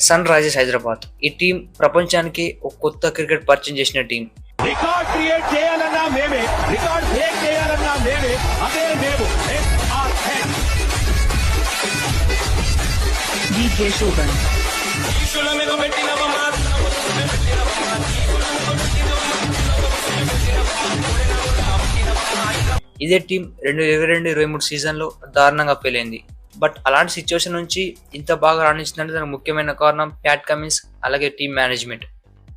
Sun Risers Hyderabad. ఈ team ప్రపంచానికి ఒక కొత్త క్రికెట్ పరిచయం చేసిన టీం. రికార్డ్ క్రియేట్ చేయాలన్నా మేమే, రికార్డ్ బ్రేక్ చేయాలన్నా మేమే, అదే మేము. DJ Shogun. ఇదే టీం 2022-23 సీజన్లో దారుణంగా ఫెయిల్ అయింది. బట్ అలాంటి సిచ్యువేషన్ నుంచి ఇంత బాగా రాణించిందంటే దానికి ముఖ్యమైన కారణం ప్యాట్ కమిన్స్ అలాగే టీమ్ మేనేజ్మెంట్.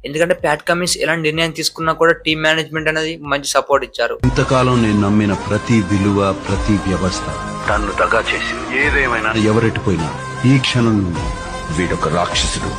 ఎందుకంటే ప్యాట్ కమిన్స్ ఎలాంటి నిర్ణయం తీసుకున్నా కూడా టీమ్ మేనేజ్మెంట్ అనేది మంచి సపోర్ట్ ఇచ్చారు. ఇంతకాలం నేను నమ్మిన ప్రతి విలువ, ప్రతి వ్యవస్థ తన్ను దగా చేసి ఏదేమైనా ఎవరెట్టిపోయినా ఈ క్షణం వీడొక రాక్షసుడు.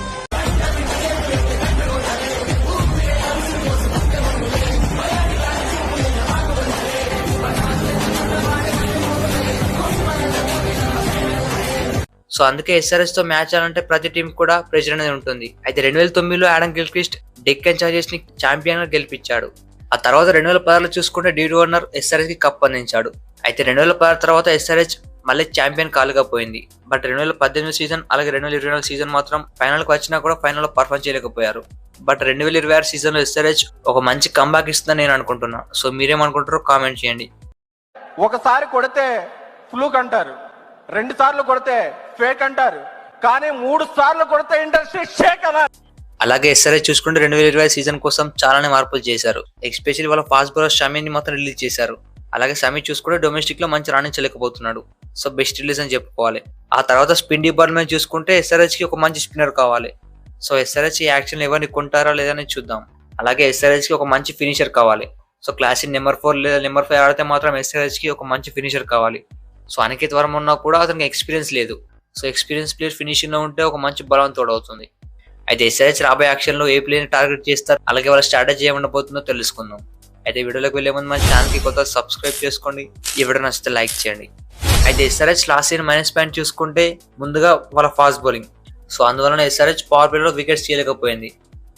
సో అందుకే ఎస్ఆర్ఎస్ తో మ్యాచ్ ఆడాలంటే ప్రతి టీం కూడా ప్రెషర్ అనేది ఉంటుంది. అయితే 2009లో ఆడమ్ గిల్క్రిస్ట్ డెక్కన్ చార్జర్స్ ని ఛాంపియన్ గా గెలిపించాడు. ఆ తర్వాత 2016లో చూసుకుంటే డీడ్ వార్నర్ ఎస్ఆర్ఎస్ కి కప్ అందించాడు. అయితే 2016 తర్వాత ఎస్ఆర్హెచ్ మళ్ళీ ఛాంపియన్ కాలేకపోయింది. బట్ 2018 సీజన్ అలాగే 2024 సీజన్ మాత్రం ఫైనల్ కి వచ్చినా కూడా ఫైనల్ లో పర్ఫార్మ్ చేయలేకపోయారు. బట్ 2026 సీజన్ లో ఎస్ఆర్హెచ్ ఒక మంచి కంబ్యాక్ ఇస్తుందని నేను అనుకుంటున్నా. సో మీరేమనుకుంటారో కామెంట్ చేయండి. ఒకసారి కొడితే ఫ్లూక్ అంటారు, 2 సార్లు కొడితే ఫేక్ అంటారు, కానీ 3 సార్లు కొడితే ఇండస్ట్రీ షేక్ అన్నారు. అలాగే ఎస్ఆర్హెచ్ చూసుకుంటే 2025 సీజన్ కోసం చాలానే మార్పులు చేశారు. ఎస్పెషల్లీ వాళ్ళ ఫాస్ట్ బౌలర్ షమీని మాత్రం రిలీజ్ చేశారు. అలాగే షమీ చూసుకుంటే డొమెస్టిక్ లో మంచి రాణించలేకపోతున్నాడు. సో బెస్ట్ రిలీజ్ అని చెప్పుకోవాలి. ఆ తర్వాత స్పిన్ డిపార్ట్మెంట్ చూసుకుంటే ఎస్ఆర్హెచ్ కి ఒక మంచి స్పిన్నర్ కావాలి. సో ఎస్ఆర్హెచ్ ఈ యాక్షన్ ఎవరిని కొంటారా లేదని చూద్దాం. అలాగే ఎస్ఆర్హెచ్ కి ఒక మంచి ఫినిషర్ కావాలి. సో క్లాసిక్ నెంబర్ 4 లేదా నెంబర్ 5 ఆడితే మాత్రం ఎస్ఆర్హెచ్ కి ఒక మంచి ఫినిషర్ కావాలి. సో అనికేత్ వర్మ ఉన్నా కూడా అతనికి ఎక్స్పీరియన్స్ లేదు. సో ఎక్స్పీరియన్స్ ప్లేయర్ ఫినిషింగ్ లో ఉంటే ఒక మంచి బలం తోడవుతుంది. అయితే ఎస్ఆర్హెచ్ రాబోయే యాక్షన్ లో ఏ ప్లేయర్ టార్గెట్ చేస్తారు, అలాగే వాళ్ళ స్ట్రాటజీ ఏముండబోతుందో తెలుసుకుందాం. అయితే వీడియోలోకి వెళ్ళే ముందు మన ఛానల్ కి కొత్త సబ్స్క్రైబ్ చేసుకోండి. ఈ వీడియో నచ్చితే లైక్ చేయండి. అయితే SRH last season minus point చూసుకుంటే ముందుగా వాళ్ళ ఫాస్ట్ బౌలింగ్. సో అందువలన ఎస్ఆర్హెచ్ పవర్ ప్లే లో వికెట్స్ చేయలేకపోయింది.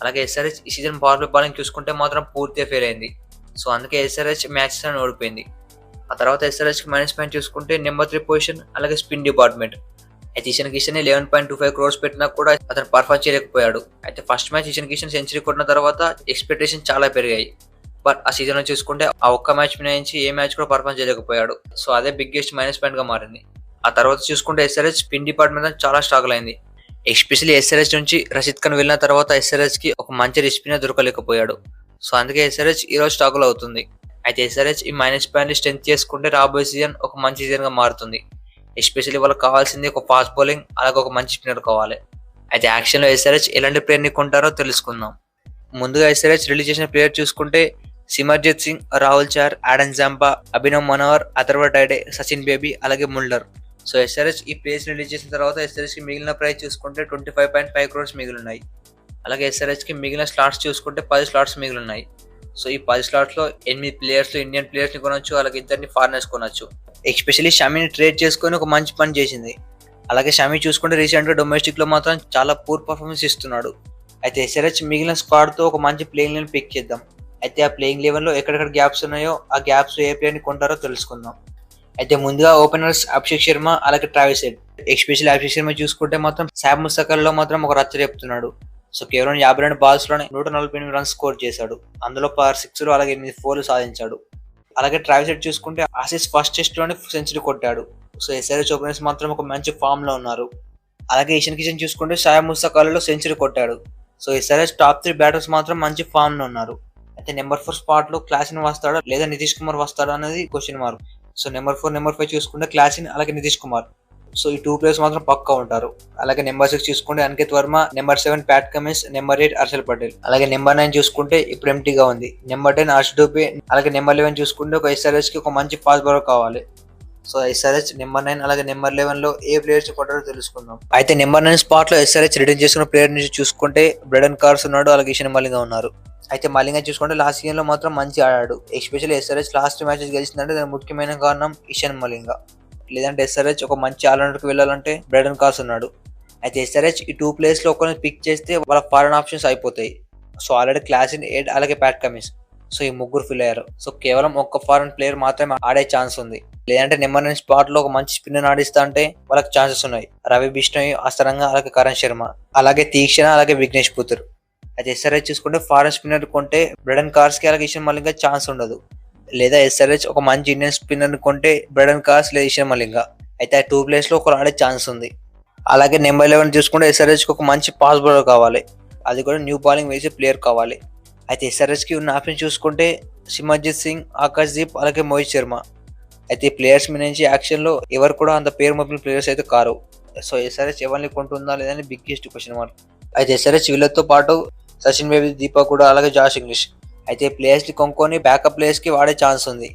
అలాగే ఎస్ఆర్హెచ్ ఈ సీజన్ పవర్ ప్లే బౌలింగ్ చూసుకుంటే మాత్రం పూర్తిగా ఫెయిల్ అయింది. సో అందుకే ఎస్ఆర్హెచ్ మ్యాచెస్ అని ఓడిపోయింది. ఆ తర్వాత ఎస్ఆర్హెచ్ కి మైనస్ పాయింట్ చూసుకుంటే నెంబర్ 3 పొజిషన్ అలాగే స్పిన్ డిపార్ట్మెంట్. అయితే ఇషన్ కిషన్ 11.25 crores పెట్టినా కూడా అతను పర్ఫార్మ్ చేయలేకపోయాడు. అయితే first match Ishan Kishan century కొట్టిన తర్వాత ఎక్స్పెక్టేషన్ చాలా పెరిగాయి. బట్ ఆ సీజన్ లో చూసుకుంటే ఆ ఒక్క మ్యాచ్ మినహాయించి ఏ మ్యాచ్ కూడా పర్ఫార్మ్ చేయలేకపోయాడు. సో అదే బిగ్గెస్ట్ మైనస్ పాయింట్ గా మారింది. ఆ తర్వాత చూసుకుంటే ఎస్ఆర్హెచ్ స్పిన్ డిపార్ట్మెంట్ చాలా స్ట్రగుల్ అయింది. ఎస్పెషల్లీ ఎస్ఆర్హెచ్ నుంచి రషీద్ ఖాన్ వెళ్ళిన తర్వాత ఎస్ఆర్హెచ్ కి ఒక మంచి స్పిన్నర్ దొరకలేకపోయాడు. సో అందుకే ఎస్ఆర్హెచ్ ఈ రోజు స్ట్రగుల్ అవుతుంది. అయితే ఎస్ఆర్హెచ్ ఈ మైనస్ పాయింట్ స్ట్రెంత్ చేసుకుంటే రాబోయే సీజన్ ఒక మంచి సీజన్ గా మారుతుంది. ఎస్పెషల్లీ వాళ్ళకి కావాల్సింది ఒక ఫాస్ట్ బౌలింగ్ అలాగే ఒక మంచి స్పిన్నర్ కావాలి. అయితే యాక్షన్ లో ఎస్ఆర్హెచ్ ఎలాంటి ప్లేయర్ ని కొంటారో తెలుసుకుందాం. ముందుగా ఎస్ఆర్హెచ్ రిలీజ్ చేసిన ప్లేయర్ చూసుకుంటే సిమర్జిత్ సింగ్, రాహుల్ చార్, ఆడమ్ జాంపా, అభినవ్ మనోహర్, అథర్వ టైడే, సచిన్ బేబీ అలాగే ముల్డర్. సో ఎస్ఆర్హెచ్ ఈ ప్లేయర్స్ రిలీజ్ చేసిన తర్వాత ఎస్ఆర్హెచ్ కి మిగిలిన ప్రైస్ చూసుకుంటే 25.5 crores మిగిలినాయి. అలాగే ఎస్ఆర్హెచ్ కి మిగిలిన స్లాట్స్ చూసుకుంటే 10 స్లాట్స్ మిగిలినాయి. సో ఈ 10 స్లాట్స్ లో 8 ప్లేయర్స్ లో ఇండియన్ ప్లేయర్స్ ని కొనొచ్చు, అలాగే 2 ఫారినర్స్ కొనొచ్చు. ఎస్పెషల్లీ షమీని ట్రేడ్ చేసుకొని ఒక మంచి పని చేసింది. అలాగే షమీ చూసుకుంటే రీసెంట్ గా డొమెస్టిక్ లో మాత్రం చాలా పూర్ పర్ఫార్మెన్స్ ఇస్తున్నాడు. అయితే ఎస్ఆర్హెచ్ మిగిలిన స్క్వాడ్ తో ఒక మంచి ప్లేయింగ్ లెవెన్ పిక్ చేద్దాం. అయితే ఆ ప్లేయింగ్ లెవెన్ లో ఎక్కడెక్కడ గ్యాప్స్ ఉన్నాయో ఆ గ్యాప్స్ ఏ ప్లేయర్ ని కొంటారో తెలుసుకుందాం. అయితే ముందుగా ఓపెనర్స్ అభిషేక్ శర్మ అలాగే Travis head. Especially Abhishek Sharma చూసుకుంటే మాత్రం శాబ్ ముస్తకల్ లో మాత్రం ఒక రచ్చ చెప్తున్నాడు. సో కేవలం 52 balls లోనే 148 runs స్కోర్ చేశాడు. అందులో 6 6 అలాగే 8 4 సాధించాడు. అలాగే ట్రావిస్ హెడ్ చూసుకుంటే ఆసీస్ ఫస్ట్ టెస్ట్ లోనే సెంచరీ కొట్టాడు. సో ఎస్ఆర్హెచ్ ఓపెనర్స్ మాత్రం ఒక మంచి ఫామ్ లో ఉన్నారు. అలాగే ఇషన్ కిషన్ చూసుకుంటే షాయబ్ ముస్తకల్ లో సెంచరీ కొట్టాడు. సో ఎస్ఆర్హెచ్ టాప్ 3 బ్యాటర్స్ మాత్రం మంచి ఫామ్ లో ఉన్నారు. అయితే నెంబర్ 4 స్పాట్ లో క్లాసిన్ వస్తాడా లేదా నితీష్ కుమార్ వస్తాడా అనేది question mark. So number 4 number 5 చూసుకుంటే క్లాసిన్ అలాగే నితీష్ కుమార్. సో ఈ 2 ప్లేయర్స్ మాత్రం పక్కా ఉంటారు. అలాగే నెంబర్ 6 చూసుకుంటే Aniket Varma, number 7 Pat Cummins, number 8 Harshal Patel. అలాగే నెంబర్ 9 చూసుకుంటే ఇప్పుడు ఎంటీగా ఉంది. నెంబర్ 10 హర్ష్ డూబే. అలాగే నెంబర్ 11 చూసుకుంటే ఒక ఎస్ఆర్హెచ్ కి ఒక మంచి ఫాస్ట్ బౌలర్ కావాలి. సో ఎస్ఆర్హెచ్ నెంబర్ 9 అలాగే నెంబర్ 11 లో ఏ ప్లేయర్స్ కొట్టారో తెలుసుకుందాం. అయితే నెంబర్ 9 స్పాట్ లో ఎస్ఆర్హెచ్ రిటర్న్ చేసుకున్న ప్లేయర్ నుంచి చూసుకుంటే బ్రెడన్ కార్స్ ఉన్నాడు, అలాగే ఇషన్ మలింగా ఉన్నారు. అయితే మలింగా చూసుకుంటే లాస్ట్ సీజన్ లో మాత్రం మంచి ఆడాడు. ఎస్పెషల్లీ ఎస్ఆర్హెచ్ లాస్ట్ మ్యాచెస్ గెలిచిందంటే దానికి ముఖ్యమైన కారణం ఇషన్ మలింగా. లేదంటే ఎస్ఆర్హెచ్ ఒక మంచి ఆల్రౌండర్ కి వెళ్ళాలంటే బ్రెడన్ కార్స్ ఉన్నాడు. అయితే ఎస్ఆర్హెచ్ ఈ 2 ప్లేయర్స్ లో ఒకరిని పిక్ చేస్తే వాళ్ళ ఫారెన్ ఆప్షన్స్ అయిపోతాయి. సో ఆల్రెడీ క్లాసిన్ ఎడ్ అలాగే ప్యాట్ కమిన్స్. సో ఈ ముగ్గురు ఫిల్ అయ్యారు. సో కేవలం ఒక్క ఫారెన్ ప్లేయర్ మాత్రమే ఆడే ఛాన్స్ ఉంది. లేదంటే నెంబర్ 9 స్పాట్ లో ఒక మంచి స్పిన్నర్ ఆడిస్తా అంటే వాళ్ళకి ఛాన్సెస్ ఉన్నాయి. రవి బిష్ణోయ్, అస్తరంగా అలాగే కరణ్ శర్మ. అలాగే తీక్షణ, అలాగే విఘ్నేష్ పుత్ర్. అయితే ఎస్ఆర్హెచ్ చూసుకుంటే ఫారెన్ స్పిన్నర్ కొంటే బ్రెడన్ కార్స్ కి అలాగే ఇషన్ మలింగ ఛాన్స్ ఉండదు. లేదా ఎస్ఆర్హెచ్ ఒక మంచి ఇండియన్ స్పిన్నర్ కొంటే బ్రెడన్ కార్స్ లేదా ఇషన్ మలింగ. అయితే ఆ 2 ప్లేస్ లో ఒకరు ఆడే ఛాన్స్ ఉంది. అలాగే నెంబర్ 11 చూసుకుంటే ఎస్ఆర్హెచ్ కి ఒక మంచి పాస్ బౌలర్ కావాలి. అది కూడా న్యూ బాలింగ్ వేసే ప్లేయర్ కావాలి. అయితే ఎస్ఆర్హెచ్ కి ఉన్న ఆప్షన్ చూసుకుంటే సిమర్జిత్ సింగ్, ఆకాష్ దీప్, అలాగే మోహిత్ శర్మ. అయితే ఈ ప్లేయర్స్ మీద నుంచి యాక్షన్ లో ఎవరు కూడా అంత పేరు మొదలు ప్లేయర్స్ అయితే కారు. సో ఎస్ఆర్హెచ్ ఎవరిని కొంటుందా లేదని బిగ్గెస్ట్ క్వశ్చన్ మార్క్. అయితే ఎస్ఆర్హెచ్ వీళ్ళతో పాటు సచిన్ బేబీ, దీపక్ కూడా, అలాగే జాష్ ఇంగ్లీష్. అయితే ప్లేయర్స్ ని కొనుక్కొని బ్యాకప్ ప్లేయర్స్ కి వాడే ఛాన్స్ ఉంది.